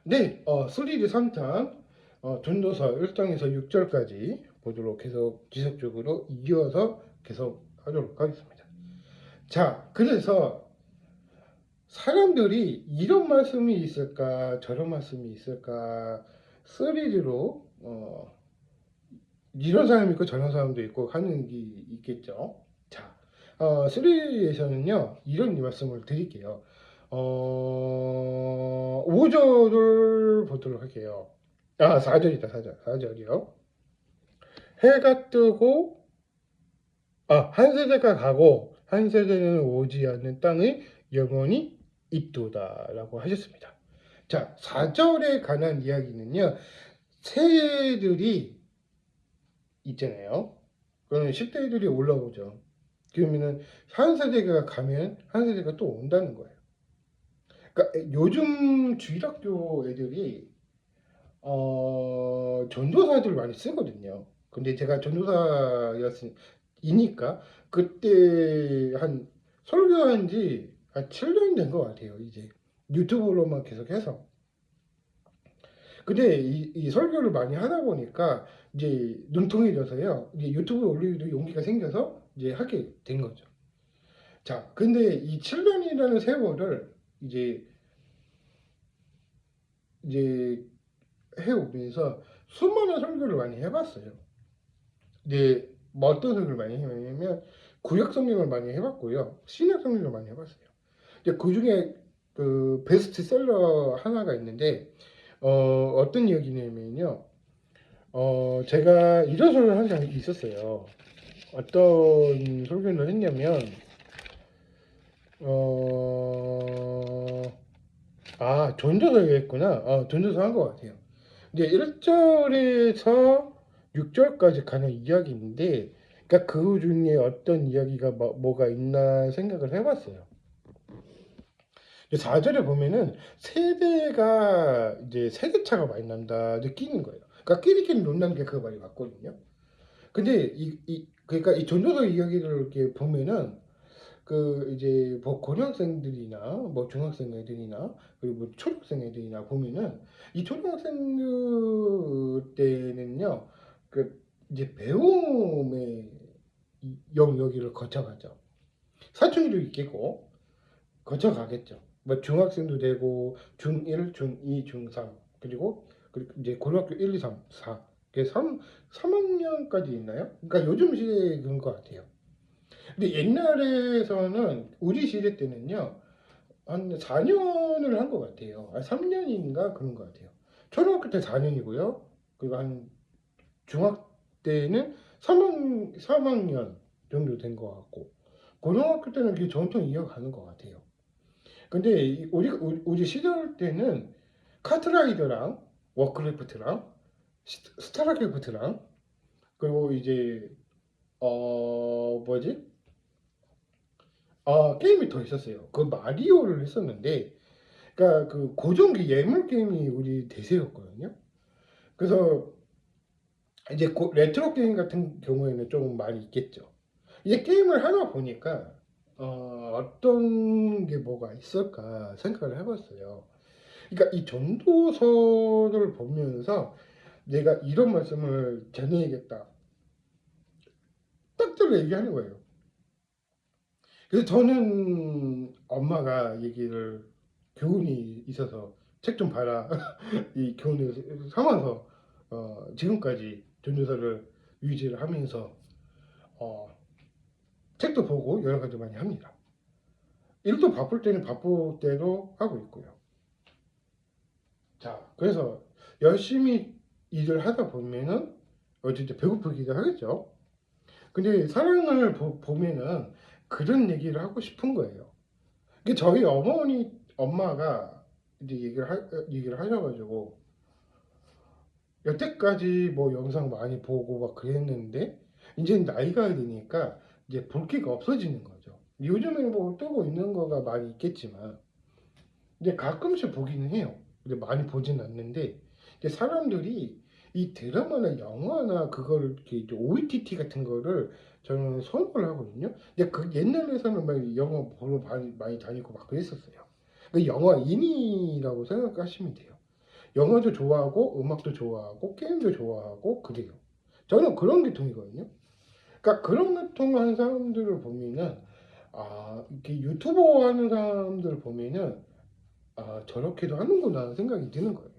네, 3D 3탄 전도서 1장에서 6절까지 보도록 계속 지속적으로 이어서 계속 하도록 하겠습니다. 자, 그래서 사람들이 이런 말씀이 있을까, 저런 말씀이 있을까, 3D로 이런 사람이 있고 저런 사람도 있고 하는 게 있겠죠. 자, 3D에서는요, 이런 말씀을 드릴게요. 5절을 보도록 할게요. 4절이다, 4절. 4절이요. 해가 뜨고, 한 세대가 가고, 한 세대는 오지 않는 땅의 영원히 있도다. 라고 하셨습니다. 자, 4절에 관한 이야기는요, 새들이 있잖아요. 그러면 10대들이 올라오죠. 그러면은, 한 세대가 가면, 한 세대가 또 온다는 거예요. 그러니까 요즘 주일학교 애들이 전도사들 많이 쓰거든요. 근데 제가 전도사이니까 그때 한 설교한 지 한 7년 된 것 같아요. 이제 유튜브로만 계속해서. 근데 이 설교를 많이 하다 보니까 이제 능통해져서요. 이제 유튜브에 올리기도 용기가 생겨서 이제 하게 된 거죠. 자, 근데 이 7년이라는 세월을 이제 이제 해오면서 수많은 설교를 많이 해봤어요. 근데 뭐 어떤 설교를 많이 해봤냐면 구약 성경을 많이 해봤고요, 신약 성경을 많이 해봤어요. 이제 그 중에 그 베스트셀러 하나가 있는데 어떤 이야기냐면요, 제가 이런 설교를 한 적이 있었어요. 어떤 설교를 했냐면 어, 전도서였구나. 전도서 한 것 같아요. 이제 1절에서 6절까지 가는 이야기인데, 그러니까 그 중에 어떤 이야기가 뭐가 있나 생각을 해봤어요. 4절에 보면은 세대가 이제 세대차가 많이 난다 느끼는 거예요. 그러니까 끼리끼리 논다는 게 그 말이 맞거든요. 근데 그러니까 이 전도서 이야기를 이렇게 보면은 그 이제 뭐 고등학생들이나 뭐 중학생 애들이나 그리고 뭐 초등학생 애들이나 보면은 이 초등학생들 때는요, 그 이제 배움의 영역을 거쳐가죠. 사춘기도 있겠고 거쳐가겠죠. 뭐 중학생도 되고 중1, 중2, 중3 그리고 이제 고등학교 1, 2, 3, 4 3학년까지 있나요? 그러니까 요즘 시대에 그런 것 같아요. 근데 옛날에서는 우리 시대 때는요, 한 4년을 한 것 같아요. 3년인가 그런 것 같아요. 초등학교 때 4년이고요. 그리고 한 중학 때는 3학년 정도 된 것 같고, 고등학교 때는 그 전통 이어가는 것 같아요. 근데 우리 시절 때는 카트라이더랑 워크래프트랑 스타크래프트랑 그리고 이제 뭐지? 게임이 더 있었어요. 그 마리오를 했었는데, 그러니까 그 고전기 예물 게임이 우리 대세였거든요. 그래서 이제 레트로 게임 같은 경우에는 좀 많이 있겠죠. 이제 게임을 하다 보니까 어떤 게 뭐가 있을까 생각을 해봤어요. 그러니까 이 전도서를 보면서 내가 이런 말씀을 전해야겠다, 딱 들어 얘기하는 거예요. 그래서 저는 엄마가 얘기를, 교훈이 있어서 책 좀 봐라 이 교훈을 삼아서 지금까지 전도서를 유지를 하면서 어, 책도 보고 여러 가지 많이 합니다. 일도 바쁠 때는 바쁠 대로 하고 있고요. 자, 그래서 열심히 일을 하다 보면은 어쨌든 배고프기도 하겠죠. 근데 사랑을 보면은 그런 얘기를 하고 싶은 거예요. 이게 저희 엄마가 이제 얘기를 하셔가지고, 여태까지 뭐 영상 많이 보고 막 그랬는데 이제 나이가 드니까 이제 볼 게가 없어지는 거죠. 요즘에 뭐 뜨고 있는 거가 많이 있겠지만 이제 가끔씩 보기는 해요. 근데 많이 보진 않는데, 이제 사람들이 이 드라마나 영화나 그거를 이렇게 이제 OTT 같은 거를 저는 선호를 하거든요. 근데 그 옛날에서는 막 영화 보러 많이 다니고 막 그랬었어요. 그 영화인이라고 생각하시면 돼요. 영화도 좋아하고 음악도 좋아하고 게임도 좋아하고 그래요. 저는 그런 계통이거든요. 그러니까 그런 계통을 하는 사람들을 보면은 이렇게 유튜버 하는 사람들 보면은 저렇게도 하는구나 생각이 드는 거예요.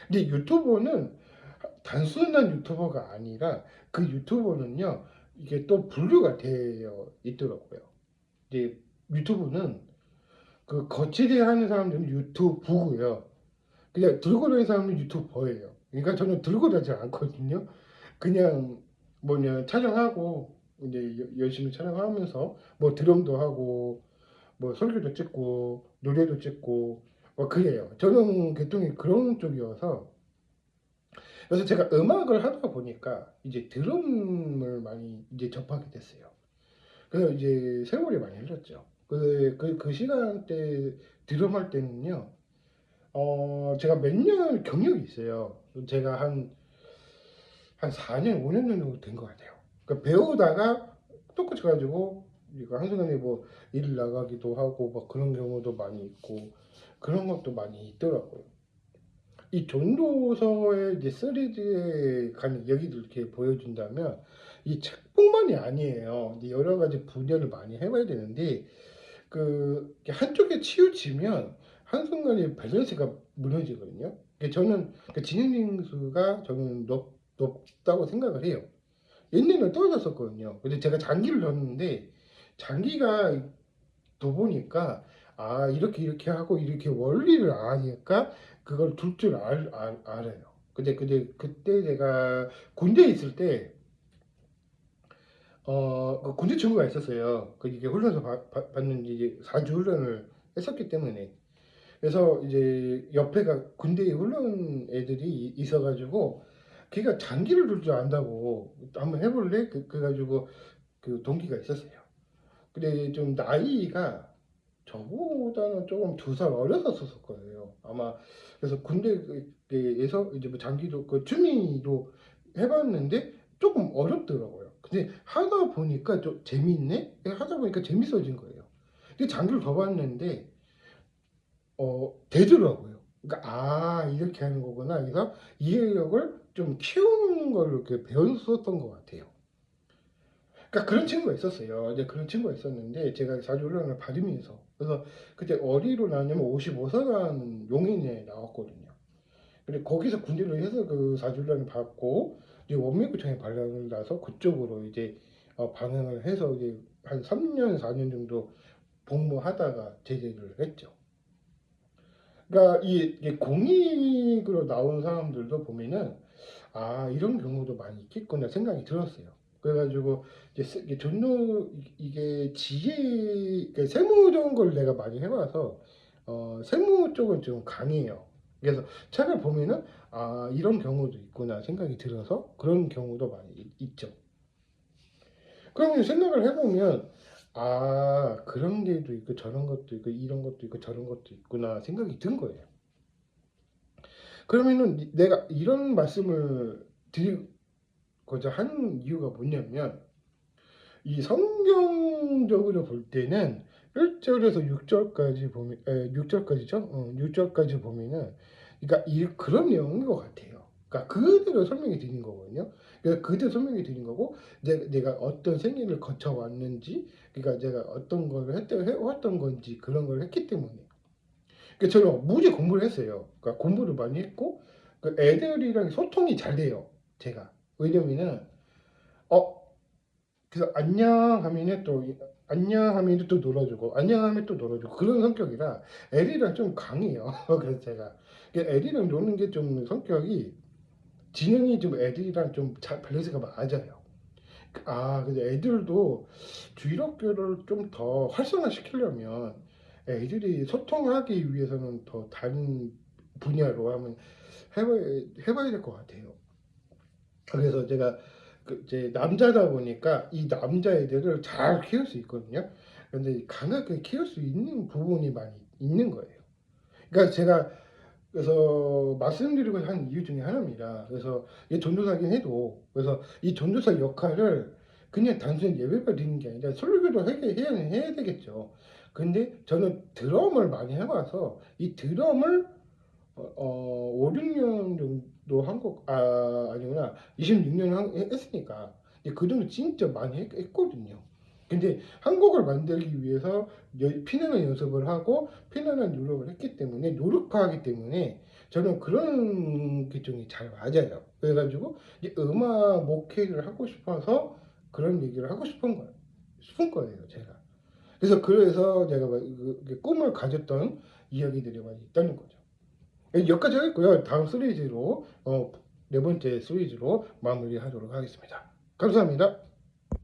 근데 유튜버는 단순한 유튜버가 아니라 그 유튜버는요 이게 또 분류가 되어 있더라고요. 이제 유튜브는 그 거치대 하는 사람들은 유튜브고요. 그냥 들고 다니는 사람은 유튜버예요. 그러니까 저는 들고 다니지 않거든요. 그냥 뭐냐 촬영하고 이제 열심히 촬영하면서 뭐 드럼도 하고 뭐 설교도 찍고 노래도 찍고 뭐 그래요. 저는 계통이 그런 쪽이어서 그래서 제가 음악을 하다 보니까 이제 드럼을 많이 이제 접하게 됐어요. 그래서 이제 세월이 많이 흘렀죠. 그 시간대 드럼 할 때는요, 제가 몇 년 경력이 있어요. 제가 한 4년, 5년 정도 된 것 같아요. 그러니까 배우다가 똑같이 가지고 이거 한순간에 뭐 일 나가기도 하고 막 그런 경우도 많이 있고 그런 것도 많이 있더라고요. 이 전도서의 이제 3D에 관한 이야기들 이렇게 보여준다면 이 책뿐만이 아니에요. 이제 여러 가지 분야를 많이 해봐야 되는데 한쪽에 치우치면 한순간에 밸런스가 무너지거든요. 저는 진행 수가 저는 높다고 생각을 해요. 옛날에는 떨어졌었거든요. 근데 제가 장기를 넣었는데 장기가 더 보니까 이렇게 하고 이렇게 원리를 아니까 그걸 둘 줄 알아요. 근데 그때 제가 군대에 있을 때 그 군대 친구가 있었어요. 이게 훈련소 받는 이제 4주 훈련을 했었기 때문에 그래서 이제 옆에가 군대 훈련 애들이 있어가지고 걔가 장기를 둘 줄 안다고 한번 해볼래? 그래가지고 그 동기가 있었어요. 근데 좀 나이가 저보다는 조금 2살 어렸었을 거예요. 아마 그래서 군대에서 이제 뭐 장기도 그 취미도 해봤는데 조금 어렵더라고요. 근데 하다 보니까 좀 재밌네? 하다 보니까 재밌어진 거예요. 근데 장기를 더 봤는데 되더라고요. 그러니까 이렇게 하는 거구나. 그래서 이해력을 좀 키우는 걸 이렇게 배웠었던 것 같아요. 그러니까 그런 친구가 있었어요. 이제 그런 친구가 있었는데 제가 자주 훈련을 받으면서 그래서 그때 어디로 나왔냐면 55사단 용인에 나왔거든요. 근데 거기서 군대를 해서 그 사주훈련을 받고 이제 원민구청에 발령을 나서 그쪽으로 이제 방향을 해서 이제 한 3년 4년 정도 복무하다가 제대를 했죠. 그러니까 이게 공익으로 나온 사람들도 보면은 이런 경우도 많이 있겠구나 생각이 들었어요. 그래가지고 이게 전도 이게 그러니까 세무적인 걸 내가 많이 해봐서 세무 쪽은 좀 강해요. 그래서 책을 보면은 이런 경우도 있구나 생각이 들어서 그런 경우도 많이 있죠. 그러면 생각을 해보면 그런 게도 있고 저런 것도 있고 이런 것도 있고 저런 것도 있구나 생각이 든 거예요. 그러면은 내가 이런 말씀을 드리고자 하는 이유가 뭐냐면 이 성경적으로 볼 때는 1절에서 6절까지 보면 6절까지죠? 6절까지 보면은 그러니까 그런 내용인 것 같아요. 그러니까 그대로 설명이 드린 거거든요. 그러니까 그대로 설명이 드린 거고 내가 어떤 생애를 거쳐왔는지 그러니까 제가 어떤 걸 해왔던 건지 그런 걸 했기 때문에 그러니까 저는 무지 공부를 했어요. 그러니까 공부를 많이 했고 그 애들이랑 소통이 잘 돼요. 제가 왜냐면은 어 그래서 안녕 하면은 또 안녕 하면 또 놀아주고 안녕 하면 또 놀아주고 그런 성격이라 애들이랑 좀 강해요. 그래서 제가 애들이랑 노는 게 좀 성격이 지능이 좀 애들이랑 좀 잘 밸런스가 맞아요. 그래서 애들도 주일학교를 좀 더 활성화시키려면 애들이 소통하기 위해서는 더 다른 분야로 한번 해봐야, 해봐야 될 것 같아요. 그래서 제가 이제 남자다 보니까 이 남자애들을 잘 키울 수 있거든요. 그런데 강하게 키울 수 있는 부분이 많이 있는 거예요. 그러니까 제가 그래서 말씀드리고 한 이유 중에 하나입니다. 그래서 이 전도사긴 해도 그래서 이 전도사 역할을 그냥 단순히 예배가 드리는 게 아니라 설교도 해야 되겠죠. 근데 저는 드럼을 많이 해봐서 이 드럼을 5, 6년 정도 아니구나. 26년 했으니까. 근데 그 정도 진짜 많이 했거든요. 근데 한 곡을 만들기 위해서 피나는 연습을 하고 피나는 노력을 했기 때문에 노력하기 때문에 저는 그런 계통이 잘 맞아요. 그래가지고 이제 음악 목회를 하고 싶어서 그런 얘기를 하고 싶은 거예요, 제가. 그래서 제가 꿈을 가졌던 이야기들이 많이 있다는 거죠. 여기까지 하겠고요. 다음 시리즈로 네 번째 시리즈로 마무리하도록 하겠습니다. 감사합니다.